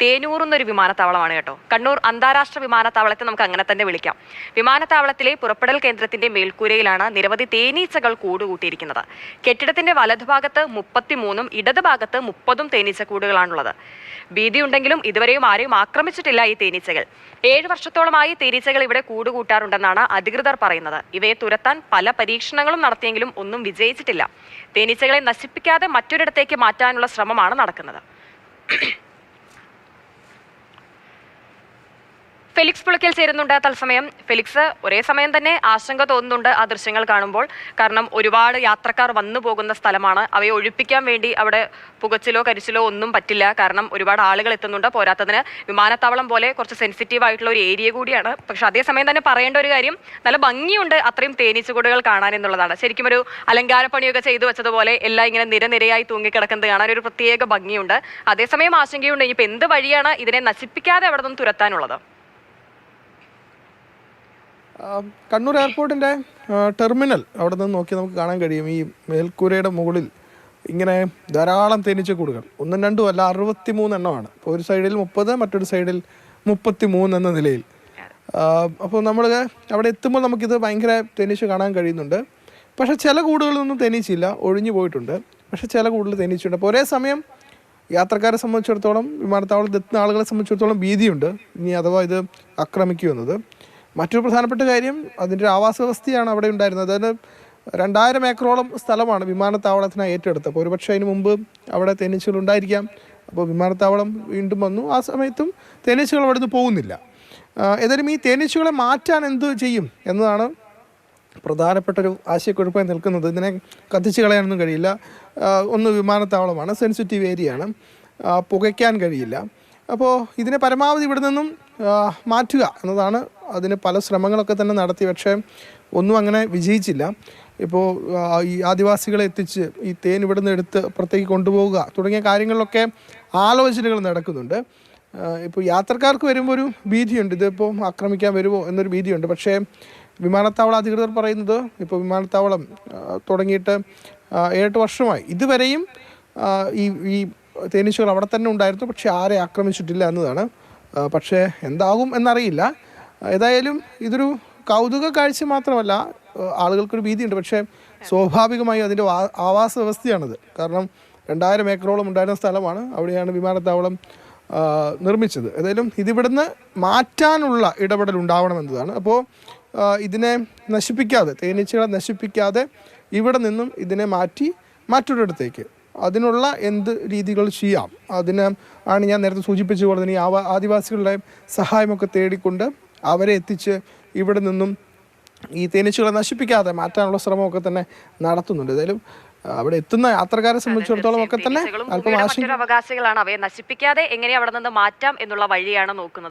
തേനൂറുന്നൊരു വിമാനത്താവളമാണ് കേട്ടോ. കണ്ണൂർ അന്താരാഷ്ട്ര വിമാനത്താവളത്തെ നമുക്ക് അങ്ങനെ തന്നെ വിളിക്കാം. വിമാനത്താവളത്തിലെ പുറപ്പെടൽ കേന്ദ്രത്തിന്റെ മേൽക്കൂരയിലാണ് നിരവധി തേനീച്ചകൾ കൂടുകൂട്ടിയിരിക്കുന്നത്. കെട്ടിടത്തിന്റെ വലതുഭാഗത്ത് 33ഉം ഇടതുഭാഗത്ത് 30ഉം തേനീച്ചക്കൂടുകളാണുള്ളത്. ഭീതിയുണ്ടെങ്കിലും ഇതുവരെയും ആരെയും ആക്രമിച്ചിട്ടില്ല ഈ തേനീച്ചകൾ. 7 വർഷത്തോളമായി തേനീച്ചകൾ ഇവിടെ കൂടുകൂട്ടാറുണ്ടെന്നാണ് അധികൃതർ പറയുന്നത്. ഇവയെ തുരത്താൻ പല പരീക്ഷണങ്ങളും നടത്തിയെങ്കിലും ഒന്നും വിജയിച്ചിട്ടില്ല. തേനീച്ചകളെ നശിപ്പിക്കാതെ മറ്റൊരിടത്തേക്ക് മാറ്റാനുള്ള ശ്രമമാണ് നടക്കുന്നത്. ഫെലിക്സ് പുളിക്കൽ ചേരുന്നുണ്ട് തത്സമയം. ഫെലിക്സ്, ഒരേ സമയം തന്നെ ആശങ്ക തോന്നുന്നുണ്ട് ആ ദൃശ്യങ്ങൾ കാണുമ്പോൾ. കാരണം ഒരുപാട് യാത്രക്കാർ വന്നു പോകുന്ന സ്ഥലമാണ്. അവയെ ഒഴിപ്പിക്കാൻ വേണ്ടി അവിടെ പുകച്ചിലോ കരിച്ചിലോ ഒന്നും പറ്റില്ല. കാരണം ഒരുപാട് ആളുകൾ എത്തുന്നുണ്ട്. പോരാത്തതിന് വിമാനത്താവളം പോലെ കുറച്ച് സെൻസിറ്റീവ് ആയിട്ടുള്ള ഒരു ഏരിയ കൂടിയാണ്. പക്ഷെ അതേസമയം തന്നെ പറയേണ്ട ഒരു കാര്യം, നല്ല ഭംഗിയുണ്ട് അത്രയും തേനീച്ചക്കൂടുകൾ കാണാൻ എന്നുള്ളതാണ്. ശരിക്കും ഒരു അലങ്കാരപ്പണിയൊക്കെ ചെയ്തു വെച്ചതുപോലെ എല്ലാം ഇങ്ങനെ നിരനിരയായി തൂങ്ങിക്കിടക്കുന്നത് കാണാൻ ഒരു പ്രത്യേക ഭംഗിയുണ്ട്. അതേസമയം ആശങ്കയുണ്ട്, ഇനിയിപ്പോൾ എന്ത് വഴിയാണ് ഇതിനെ നശിപ്പിക്കാതെ അവിടെ നിന്ന് തുരത്താനുള്ളത്? കണ്ണൂർ എയർപോർട്ടിൻ്റെ ടെർമിനൽ അവിടെ നിന്ന് നോക്കി നമുക്ക് കാണാൻ കഴിയും. ഈ മേൽക്കൂരയുടെ മുകളിൽ ഇങ്ങനെ ധാരാളം തേനീച്ചക്കൂടുകൾ, 1ഉം 2ഉം അല്ല, 63 എണ്ണമാണ്. ഇപ്പോൾ ഒരു സൈഡിൽ 30, മറ്റൊരു സൈഡിൽ 33 എന്ന നിലയിൽ. അപ്പോൾ നമ്മൾ അവിടെ എത്തുമ്പോൾ നമുക്കിത് ഭയങ്കര തേനീച്ച കാണാൻ കഴിയുന്നുണ്ട്. പക്ഷേ ചില കൂടുകളിലൊന്നും തേനീച്ചയില്ല, ഒഴിഞ്ഞു പോയിട്ടുണ്ട്. പക്ഷേ ചില കൂടുതൽ തേനീച്ചയുണ്ട്. അപ്പോൾ ഒരേ സമയം യാത്രക്കാരെ സംബന്ധിച്ചിടത്തോളം, വിമാനത്താവളത്തിൽ എത്തുന്ന ആളുകളെ സംബന്ധിച്ചിടത്തോളം ഭീതിയുണ്ട്, ഇനി അഥവാ ഇത് ആക്രമിക്കുമെന്നത്. മറ്റൊരു പ്രധാനപ്പെട്ട കാര്യം, അതിൻ്റെ ഒരു ആവാസ വ്യവസ്ഥയാണ് അവിടെ ഉണ്ടായിരുന്നത്. അതായത് 2000 ഏക്കറോളം സ്ഥലമാണ് വിമാനത്താവളത്തിനായി ഏറ്റെടുത്തത്. അപ്പോൾ ഒരുപക്ഷെ അതിന് മുമ്പ് അവിടെ തേനീച്ചകൾ ഉണ്ടായിരിക്കാം. അപ്പോൾ വിമാനത്താവളം വീണ്ടും വന്നു. ആ സമയത്തും തേനീച്ചകൾ അവിടെ നിന്ന് പോകുന്നില്ല. ഏതായാലും ഈ തേനീച്ചകളെ മാറ്റാൻ എന്ത് ചെയ്യും എന്നതാണ് പ്രധാനപ്പെട്ടൊരു ആശയക്കുഴപ്പമായി നിൽക്കുന്നത്. ഇതിനെ കത്തിച്ച് കളയാനൊന്നും കഴിയില്ല. ഒന്ന് വിമാനത്താവളമാണ്, സെൻസിറ്റീവ് ഏരിയയാണ്, പുകയ്ക്കാൻ കഴിയില്ല. അപ്പോൾ ഇതിനെ പരമാവധി ഇവിടെ നിന്നും മാറ്റുക എന്നതാണ്. അതിന് പല ശ്രമങ്ങളൊക്കെ തന്നെ നടത്തി, പക്ഷേ ഒന്നും അങ്ങനെ വിജയിച്ചില്ല. ഇപ്പോൾ ഈ ആദിവാസികളെ എത്തിച്ച് ഈ തേൻ ഇവിടെ നിന്ന് എടുത്ത് അപ്പുറത്തേക്ക് കൊണ്ടുപോവുക തുടങ്ങിയ കാര്യങ്ങളിലൊക്കെ ആലോചനകൾ നടക്കുന്നുണ്ട്. ഇപ്പോൾ യാത്രക്കാർക്ക് വരുമ്പോൾ ഒരു ഭീതിയുണ്ട്, ഇതിപ്പോൾ ആക്രമിക്കാൻ വരുമോ എന്നൊരു ഭീതിയുണ്ട്. പക്ഷേ വിമാനത്താവള അധികൃതർ പറയുന്നത്, ഇപ്പോൾ വിമാനത്താവളം തുടങ്ങിയിട്ട് 7 വർഷമായി, ഇതുവരെയും ഈ തേനീച്ചകൾ അവിടെ തന്നെ ഉണ്ടായിരുന്നു, പക്ഷേ ആരെ ആക്രമിച്ചിട്ടില്ല എന്നതാണ്. പക്ഷേ എന്താകും എന്നറിയില്ല. ഏതായാലും ഇതൊരു കൗതുക കാഴ്ച മാത്രമല്ല, ആളുകൾക്കൊരു ഭീതിയുണ്ട്. പക്ഷേ സ്വാഭാവികമായി അതിൻ്റെ ആവാസ വ്യവസ്ഥയാണത്. കാരണം 2000 ഏക്കറോളം ഉണ്ടായിരുന്ന സ്ഥലമാണ്, അവിടെയാണ് വിമാനത്താവളം നിർമ്മിച്ചത്. ഏതായാലും ഇതിവിടുന്ന് മാറ്റാനുള്ള ഇടപെടൽ ഉണ്ടാവണമെന്നതാണ്. അപ്പോൾ ഇതിനെ നശിപ്പിക്കാതെ, തേനീച്ചകളെ നശിപ്പിക്കാതെ ഇവിടെ നിന്നും ഇതിനെ മാറ്റി മറ്റൊരിടത്തേക്ക്, അതിനുള്ള എന്ത് രീതികൾ ചെയ്യാം അതിന് ആണ് ഞാൻ നേരത്തെ സൂചിപ്പിച്ച പോലെ തന്നെ ഈ ആദിവാസികളുടെ സഹായമൊക്കെ തേടിക്കൊണ്ട് അവരെ എത്തിച്ച് ഇവിടെ നിന്നും ഈ തേനീച്ചകളെ നശിപ്പിക്കാതെ മാറ്റാനുള്ള ശ്രമമൊക്കെ തന്നെ നടത്തുന്നുണ്ട്. ഏതായാലും അവിടെ എത്തുന്ന യാത്രക്കാരെ സംബന്ധിച്ചിടത്തോളം ഒക്കെ തന്നെ അല്പം അവകാശികളാണ്. അവയെ നശിപ്പിക്കാതെ എങ്ങനെ അവിടെ നിന്ന് മാറ്റാം എന്നുള്ള വഴിയാണ് നോക്കുന്നത്.